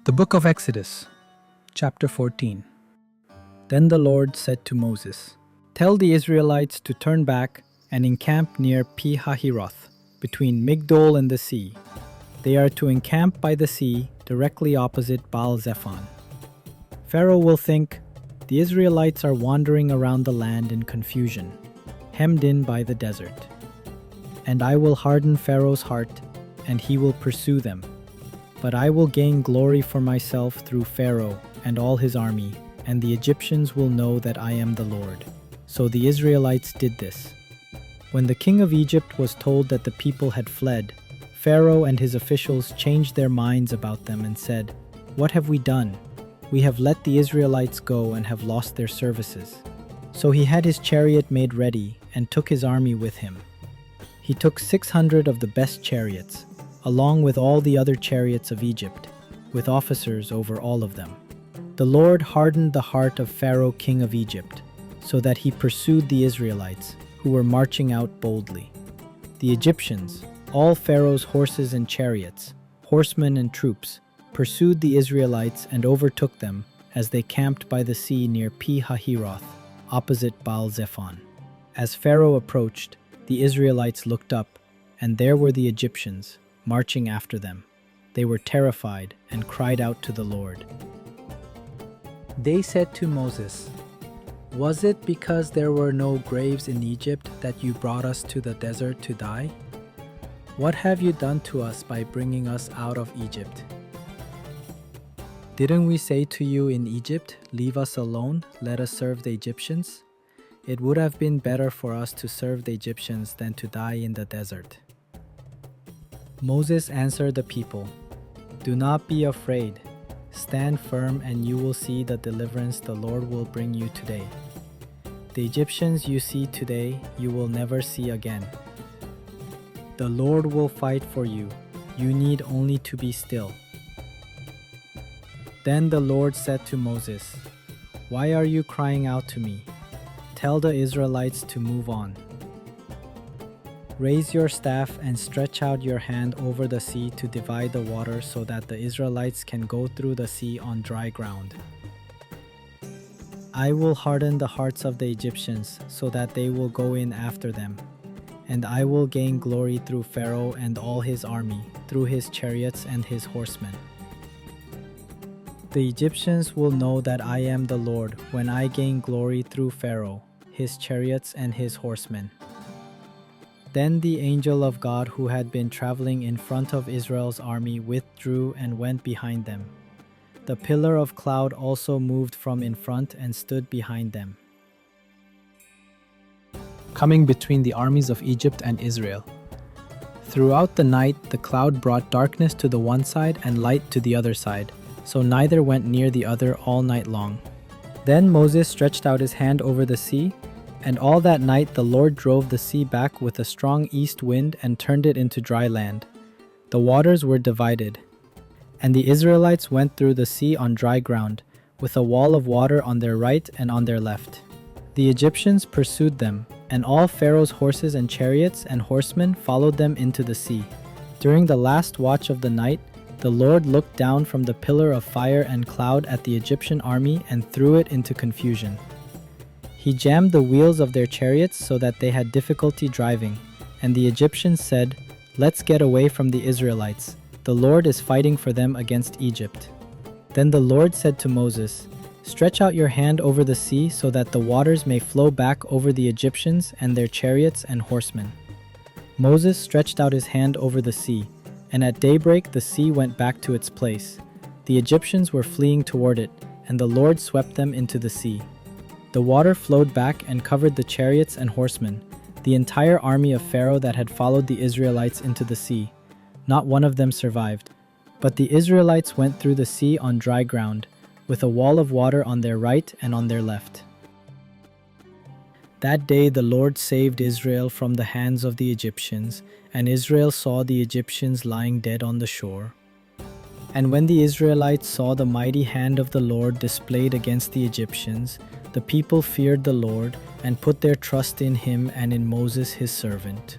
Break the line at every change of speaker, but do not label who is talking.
The Book of Exodus, chapter 14. Then the Lord said to Moses, "Tell the Israelites to turn back and encamp near Pi-hahiroth, between Migdol and the sea. They are to encamp by the sea, directly opposite Baal-zephon. Pharaoh will think, the Israelites are wandering around the land in confusion, hemmed in by the desert. And I will harden Pharaoh's heart, and he will pursue them. But I will gain glory for myself through Pharaoh and all his army, and the Egyptians will know that I am the Lord." So the Israelites did this. When the king of Egypt was told that the people had fled, Pharaoh and his officials changed their minds about them and said, "What have we done? We have let the Israelites go and have lost their services." So he had his chariot made ready and took his army with him. He took 600 of the best chariots, along with all the other chariots of Egypt, with officers over all of them. The Lord hardened the heart of Pharaoh king of Egypt, so that he pursued the Israelites, who were marching out boldly. The Egyptians, all Pharaoh's horses and chariots, horsemen and troops, pursued the Israelites and overtook them as they camped by the sea near Pi-hahiroth, opposite Baal-zephon. As Pharaoh approached, the Israelites looked up, and there were the Egyptians, marching after them. They were terrified and cried out to the Lord. They said to Moses, "Was it because there were no graves in Egypt that you brought us to the desert to die? What have you done to us by bringing us out of Egypt? Didn't we say to you in Egypt, 'Leave us alone, let us serve the Egyptians'? It would have been better for us to serve the Egyptians than to die in the desert." Moses answered the people, "Do not be afraid. Stand firm and you will see the deliverance the Lord will bring you today. The Egyptians you see today, you will never see again. The Lord will fight for you. You need only to be still." Then the Lord said to Moses, "Why are you crying out to me? Tell the Israelites to move on. Raise your staff and stretch out your hand over the sea to divide the water so that the Israelites can go through the sea on dry ground. I will harden the hearts of the Egyptians so that they will go in after them, and I will gain glory through Pharaoh and all his army, through his chariots and his horsemen. The Egyptians will know that I am the Lord when I gain glory through Pharaoh, his chariots and his horsemen." Then the angel of God who had been traveling in front of Israel's army withdrew and went behind them. The pillar of cloud also moved from in front and stood behind them, coming between the armies of Egypt and Israel. Throughout the night the cloud brought darkness to the one side and light to the other side, so neither went near the other all night long. Then Moses stretched out his hand over the sea, and all that night the Lord drove the sea back with a strong east wind and turned it into dry land. The waters were divided, and the Israelites went through the sea on dry ground, with a wall of water on their right and on their left. The Egyptians pursued them, and all Pharaoh's horses and chariots and horsemen followed them into the sea. During the last watch of the night, the Lord looked down from the pillar of fire and cloud at the Egyptian army and threw it into confusion. He jammed the wheels of their chariots so that they had difficulty driving, and the Egyptians said, "Let's get away from the Israelites. The Lord is fighting for them against Egypt." Then the Lord said to Moses, "Stretch out your hand over the sea so that the waters may flow back over the Egyptians and their chariots and horsemen." Moses stretched out his hand over the sea, and at daybreak the sea went back to its place. The Egyptians were fleeing toward it, and the Lord swept them into the sea. The water flowed back and covered the chariots and horsemen, the entire army of Pharaoh that had followed the Israelites into the sea. Not one of them survived. But the Israelites went through the sea on dry ground, with a wall of water on their right and on their left. That day the Lord saved Israel from the hands of the Egyptians, and Israel saw the Egyptians lying dead on the shore. And when the Israelites saw the mighty hand of the Lord displayed against the Egyptians, the people feared the Lord and put their trust in him and in Moses his servant.